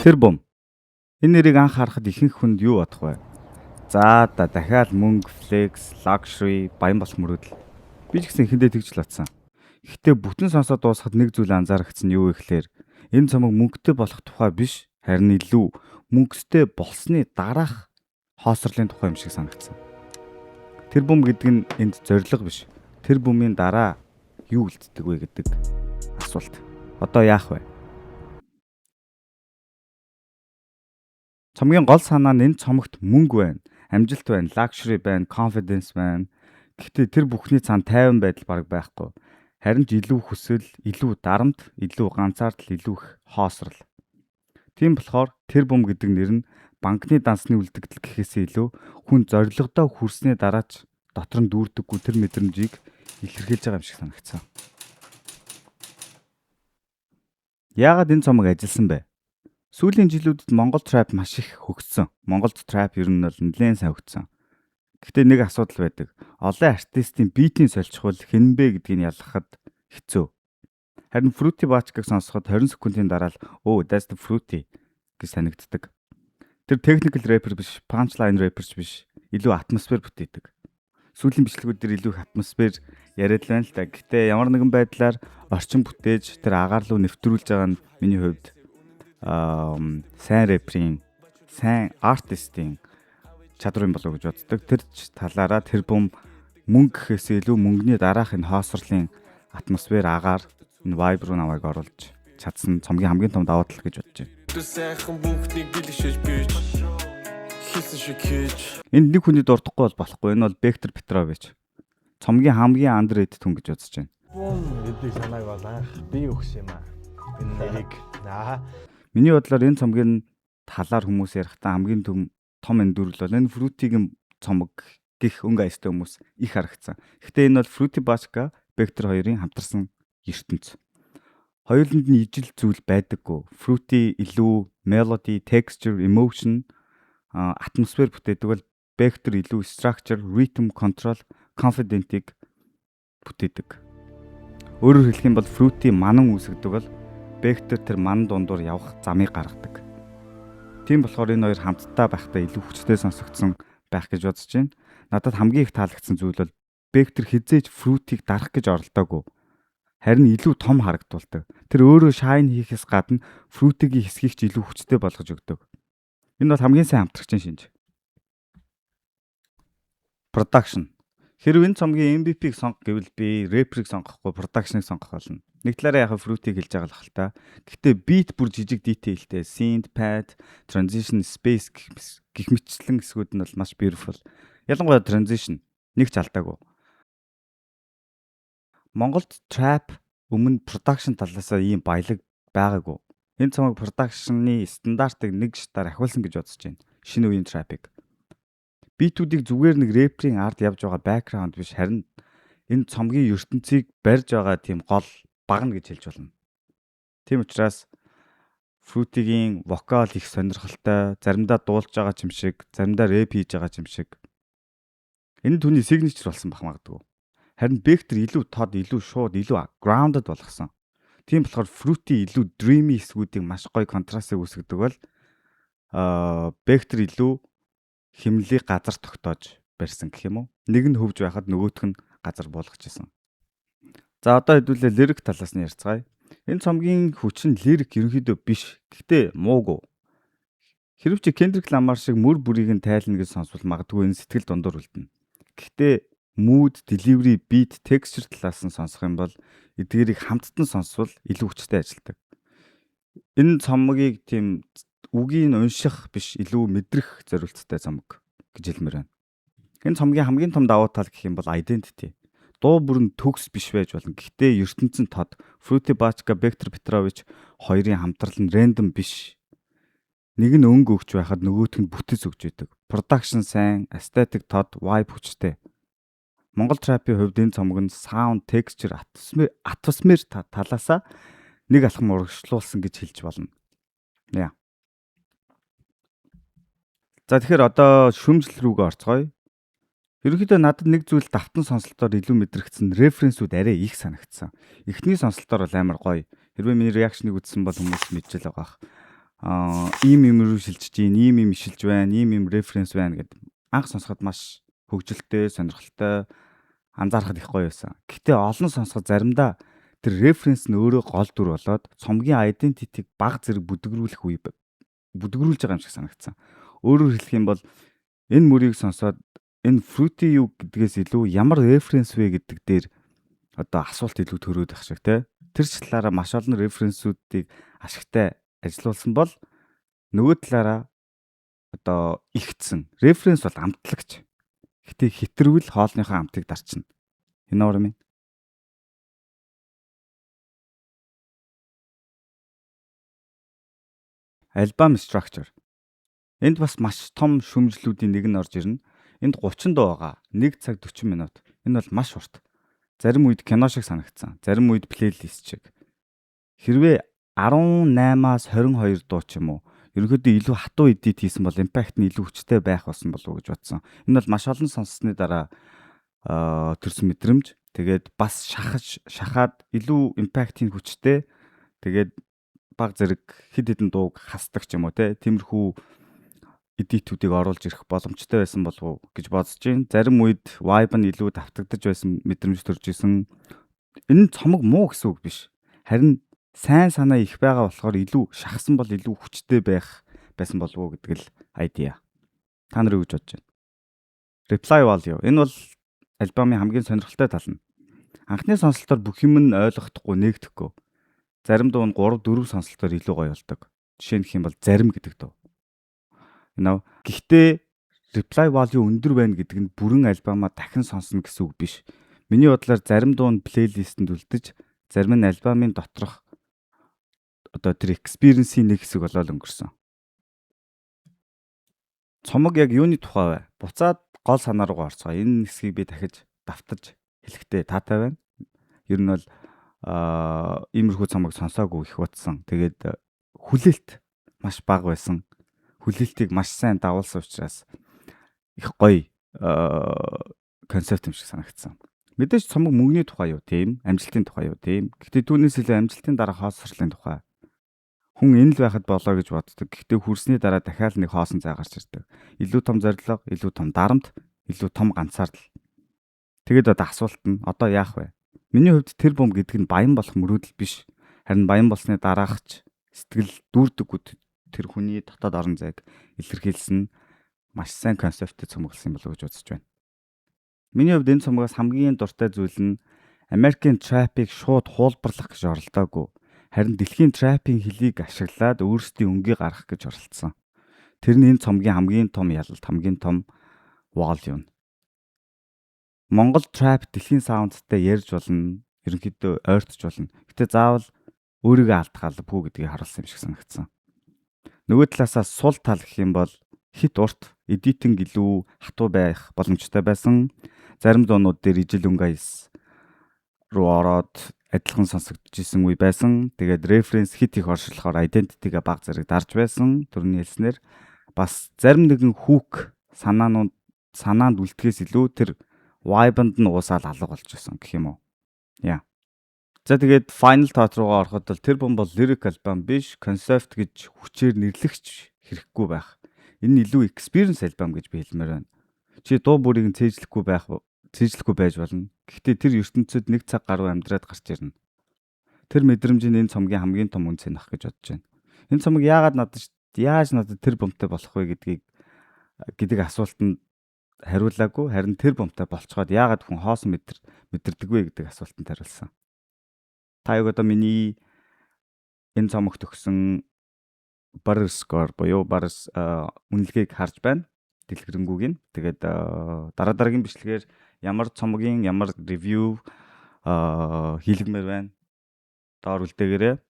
Тэр бом. Энэ нэрийг анх харахад ихэнх хүнд юу бодох вэ? За дахиад мөнгө, флекс, luxury, баян болох мөрөөдөл. Би ч гэсэн ихэндээ тэгж л батсан. Гэхдээ бүтэн сонсоод дуусахад нэг зүйл анзаарчихсан нь юу вэ гэхээр энэ цомог мөнгөтэй болох тухай биш, харин илүү мөнгөтэй болсны дараах хоосрлын тухай юм шиг санагдсан. Тэр бом гэдэг нь энд зориг биш. Тэр бомын дараа юу үлддэг вэ гэдэг асуулт. Одоо яах вэ? Цомгийн гол санаа нь энэ цомогт мөнгө байна, амжилт байна, luxury байна, confidence байна. Гэхдээ тэр бүхний цаана тайван байдал бараг байхгүй. Харин ч илүү хүсэл, илүү дарамт, илүү ганцаардал, илүү их хоосрол. Тийм болохоор тэр бом гэдэг нэр нь банкны дансны үлдэгдэл гэхээсээ илүү хүн зорилгодоо хүрснээ дараа ч дотор нь дүүрдэггүй тэр мэдрэмжийг илэрхийлж байгаа юм шиг санагдсан. Яагаад энэ цомог ажилласан бэ? Сүүлийн жилүүдэд Монгол trap маш их хөгжсөн. Монголд trap ер нь бол нэлээд сайн хөгжсөн. Гэхдээ нэг асуудал байдаг. Олон артистийн битийн солилцохвол хэн бэ гэдгийг ялгахад хэцүү. Харин Fruity Bachka-г сонсоход 20 секундын дараа л that's the Fruity гэж санагддаг. Тэр technical rapper биш, punchline rapper ч биш. Илүү атмосфер бүтээдэг. Сүүлийн бичлэгүүд дээр илүү их атмосфер яриад л байна л да. Гэхдээ ямар нэгэн байдлаар орчин бүтээж тэр агаар руу нэвтрүүлж байгаа нь миний хувьд сайн рэперийн, сайн артистийн чадвар юм болов уу гэж боддог. Тэр талаараа тэр бом мөнгө гэхээс илүү мөнгөний дараах энэ хоосрлын атмосфер агаар энэ vibe руу намайг оруулж чадсан цомгийн хамгийн том давуу тал гэж бодож байна. Энд нэг хүний дурдахгүй бол болохгүй. Энэ бол Бектор Петрович. Цомгийн хамгийн underrated хүн гэж үзэж байна. Эдний санааг бол анх би өгсөн юм аа. Энэ нэрийг миний бодлоор энэ цомгийн талаар хүмүүс ярихдаа хамгийн том эндүрэл бол энэ Fruity-гийн цомог гих өнгө аястай хүмүүс их харагдсан. Гэхдээ энэ бол Fruity Bachka, Бектор хоёрын хамтарсан ертөнц. Хоёуланд нь ижил зүйл байдаггүй. Fruity илүү melody, texture, emotion, атмосфер бүтээдэг бол Бектор илүү structure, rhythm, control, confident-ийг бүтээдэг. Өөрөөр хэлэх юм бол Fruity манан үүсгдэг бол Бектор тэр манан дундуур явах замыг гаргадаг. Тийм болохоор энэ хоёр хамтдаа байхдаа илүү хүчтэй сонсогдсон байх гэж бодож байна. Надад хамгийн их таалагдсан зүйл бол Бектор хизээж Fruity-г дарах гэж оролдоогүй. Харин илүү том харагдуулдаг. Тэр өөрөө shine хийхээс гадна Fruity-гийн хэсгийг ч илүү хүчтэй болгож өгдөг. Энэ бол хамгийн сайн хамтрагчийн шинж. Production. Хэрвээ энэ цомгийн MVP-г сонгох гэвэл би рэперийг сонгохгүй, production-ыг сонгох болно. Нэг талаараа яг Fruity-г хэлж байгаа л хэл та. Гэхдээ beat бүр жижиг detailтэй, synth, pad, transition, space гэх мэтчлэн хэсгүүд нь бол маш beautiful. Ялангуяа transition нэг ч алдаагүй. Монголд trap өмнө production талаасаа ийм баялаг байгаагүй. Энэ цомог production-ы стандартыг нэг шатаар ахиулсан гэж бодож байна. Шинэ үеийн trap-ыг. Битүүдийг зүгээр нэг рэперийн ард явж байгаа background биш, харин энэ цомгийн ертөнцийг барьж байгаа тийм гол багна гэж хэлж болно. Тийм учраас Fruity-гийн вокал их сонирхолтой, заримдаа дуулж байгаа юм шиг, заримдаа рэп хийж байгаа юм шиг. Энэ түүний signature болсон бах магадгүй. Харин Бектор илүү тод, илүү шууд, илүү grounded болгосон. Тийм болохоор Fruity илүү dreamy хэсгүүдийг маш гоё контрастыг үүсгэдэг бол Бектор илүү химлийг газар тогтоож барьсан гэх юм уу. Нэг нь хөвж байхад нөгөөх нь газар буулгаж исэн. За одоо хэдүүлээ лирик талаас нь ярьцгаая. Энэ цомгийн хүч нь лирик ерөнхийдөө биш. Гэхдээ муугүй. Хэрвээ чи Kendrick Lamar шиг мөр бүрийг нь тайлна гэж сонсвол магадгүй энэ сэтгэл дундуур үлдэнэ. Гэхдээ mood, delivery, beat, texture талаас нь сонсох юм бол эдгээрийг хамттан сонсвол илүү хүчтэй ажилдаг. Энэ цомгийг тийм үгийг унших биш, илүү мэдрэх зорилттой цомог гэж хэлмээр байна. Энэ цомгийн хамгийн том давуу тал гэх юм бол identity. Дуу бүр нь төгс биш байж болно. Гэхдээ ертөнцийн тод Fruity Bachka, Бектор Петрович хоёрын хамтрал нь random биш. Нэг нь өнгө өгч байхад нөгөөх нь бүтэц өгч байдаг. Production сайн, aesthetic тод, vibe хүчтэй. Монгол trap-ийн хувьд энэ цомог нь sound, texture, атмосфер талаасаа нэг алхам урагшлуулсан гэж хэлж болно. Яа. За тэгэхээр одоо шүмжил рүүгээ орцгоё. Ерөнхийдөө надад нэг зүйл давтан сонголтоор илүү мэдрэгдсэн референсүүд арай их санагдсан. Эхний сонголтоор бол амар гоё. Хэрвээ миний реакшныг үзсэн бол хүмүүс мэдчихэл байгаа бах. Ийм юм руу шилжиж гин, ийм шилж байна, ийм референс байна гэд анх сонсоход маш хөгжилтэй, сонирхолтой, анзаарахад их гоё байсан. Гэхдээ олон сонсоход заримдаа тэр референс нь өөрөө гол дүр болоод цомгийн identity-г баг зэрэг бүдгрүүлж байгаа юм шиг санагдсан. Өөрөөр хэлэх юм бол энэ мөрийг сонсоод энэ fruity юу гэдгээс илүү ямар референс вэ гэдэг дээр одоо асуулт илүү төрөөд ах шиг те. Тэр ч талаараа маш олон референсүүдийг ашигтай ажилуулсан бол нөгөө талаараа одоо ихцэн. Референс бол амтлагч. Гэтэ хитрвэл хоолныхоо амтыг дарчна. Энэ өөр юм. Альбом structure. Энд бас маш том шүмжлүүдийн нэг нь орж ирнэ. Энд 30 дуу байгаа. 1 цаг 40 минут. Энэ бол маш урт. Зарим үед кино шиг санагдсан. Зарим үед плейлист шиг. Хэрвээ 18-аас 22 дуу ч юм уу ерөнхийдөө илүү хатуу эдит хийсэн бол импакт нь илүү хүчтэй байх болсон болов уу гэж бодсон. Энэ бол маш олон сонссны дараа төрсөн мэдрэмж. Тэгээд бас шахаад илүү импактийн хүчтэй. Тэгээд баг зэрэг хэд хэдэн дууг хасдаг ч юм уу те. Тиймэрхүү эдитүүдийг оруулж ирэх боломжтой байсан болов уу гэж бодож байна. Зарим үед vibe нь илүү давтагдаж байсан мэдрэмж төрж исэн. Энэ цомог муу гэсэн үг биш. Харин сайн санаа их байгаа болохоор илүү шахсан бол илүү хүчтэй байсан болов уу гэдэг л idea. Та нар юу гэж бодож байна? Reply Value. Энэ бол альбомын хамгийн сонирхолтой тал нь. Анхны сонголтоор бүх юм нь ойлгохдохгүй нэгдэхгүй. Зарим дуу нь 3 4 сонголтоор илүү гоё болдог. Жишээ нь хэм бол зарим гэдэг дуу. Гэхдээ reply value өндөр байна гэдэг нь бүрэн альбомаа дахин сонсно гэсэн үг биш. Миний бодлоор зарим дуу нь плейлистэнд үлдэж, зарим нь альбомын доторх одоо тэр experience-ийн нэг хэсэг болоод өнгөрсөн. Цомог яг юуны тухай вэ? Буцаад гол санаа руу орцгоо. Энэ хэсгийг би дахиж давтарч хэлэхдээ таатай байна. Ер нь бол иймэрхүү цомог сонсоогүй их утсан. Тэгээд хүлээлт маш бага байсан. Хүлээлтийг маш сайн дагуулсан учраас их гоё концепт юм шиг санагдсан. Мэдээж цомог мөнгөний тухай юу тийм, амжилтын тухай юу тийм. Гэхдээ түүнээс илүү амжилтын дараа хоосрлын тухай. Хүн энэ л байхад болоо гэж боддог. Гэхдээ хүрсний дараа дахиад нэг хоосон цай гарч ирдэг. Илүү том зорилго, илүү том дарамт, илүү том ганцаардал. Тэгээд одоо асуулт нь одоо яах вэ? Миний хувьд тэр бом гэдэг нь баян болох мөрөөдөл биш. Харин баян болсны дараагч сэтгэл дүүрдэггүй тэр хүний дотоод орон зайг илэрхийлсэн маш сайн концепттэй цомоглосон юм болов уу гэж бодож байна. Миний хувьд энэ цомгоос хамгийн дуртай зүйл нь Америкийн трапыг шууд хуулбарлах гэж оролдоогүй. Харин дэлхийн трапын хөлийг ашиглаад өөрсдийн өнгийг гаргах гэж оролдсон. Тэр нь энэ цомгийн хамгийн том ялалт, хамгийн том wall юм. Монгол трап дэлхийн саундтай ярьж болно, ерөнхийдөө ойртож болно. Гэтэ заавал өөрийгөө алдахаалбгүй гэдгийг харуулсан юм шиг санагдсан. Нөгөө талаасаа сул тал гэх юм бол хит урт, эдитинг илүү хатуу байх боломжтой байсан. Зарим дуунууд дээр ижил өнгөйс руу ороод адилхан сонсогдож исэн үе байсан. Тэгээд референс хит их оршуулахаар identity-гээ баг зэрэг дарж байсан. Түрүүний хэлснээр бас зарим нэгэн хүүк санаанд үлдэхээс илүү тэр vibe-нд нь уусаал алга болж байсан гэх юм уу. Яа. За тэгээд final thought руугаа ороход бол тэр бом бол lyric альбом биш, concept гэж хүчээр нэрлэгч хэрэггүй байх. Энэ илүү experience альбом гэж би хэлмээр байна. Чи дуу бүрийг нь цээжлэхгүй байж болно. Гэхдээ тэр ертөнцид 1 цаг гаруй амьдраад гарч ирнэ. Тэр мэдрэмж нь энэ цомгийн хамгийн том үнц нөх гэж бодож байна. Энэ цомог яаж надад тэр бомтой болох вэ гэдэг асуултанд хариулаагүй, харин тэр бомтой болцоход яагаад хүн хоосон мэдэрдэг вэ гэдэг асуултанд хариулсан. Та яг одоо миний энэ цомогт өгсөн bar score буюу bar үнэлгээг харж байна. Дэлгэрэнгүй гин. Тэгээд дараагийн бичлэгээр ямар цомогийн ямар ревю хийлгэмээр байна. Доор үлдээгээрээ.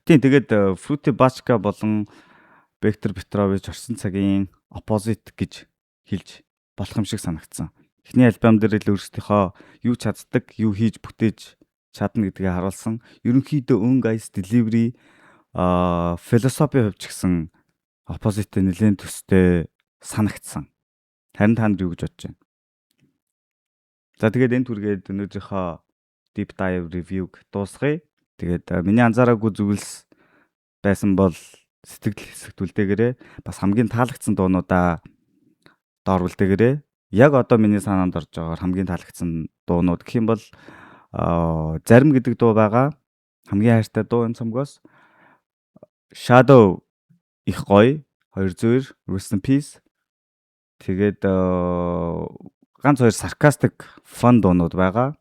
Тэгээд Fruity Bachka болон Виктор Петрович орсон цагийн opposite гэж хэлж болох юм шиг санагдсан. Эхний альбом дээр л өөрсдийнхөө юу чаддаг, юу хийж бүтээж чадна гэдгээ харуулсан. Ерөнхийдөө guys delivery философи хувьч гэсэн opposite нэлээд төстэй санагдсан. Харин та нар юу гэж бодож байна? За тэгээд энэ түргээд өнөөдрийнхөө deep dive review-г дуусгая. Тэгээд миний анзаараагүй зүйлс байсан бол сэтгэл хэсэгтүүлдээгээрээ бас хамгийн таалагдсан дуунуудаа доор үлдээгээрээ. Яг одоо миний санаанд орж байгаагаар хамгийн таалагдсан дуунууд гэх юм бол зарим гэдэг дуу байгаа. Хамгийн хайртай дуу энэ цомгоос Shadow их гоё 200 Rest in Peace. Тэгээд ганц хоёр sarcastic fun дуунууд байгаа.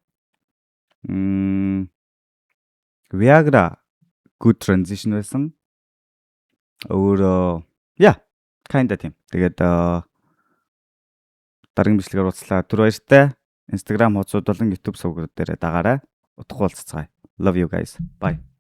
Viagra good transition байсан. Өөр kinda тийм. Тэгээд дараагийн бичлэгээр уулзлаа. Түр баяртай. Instagram хуудасууд болон YouTube сувгууд дээр дагаарай. Утгагүй уулзцгаая. Love you guys. Bye.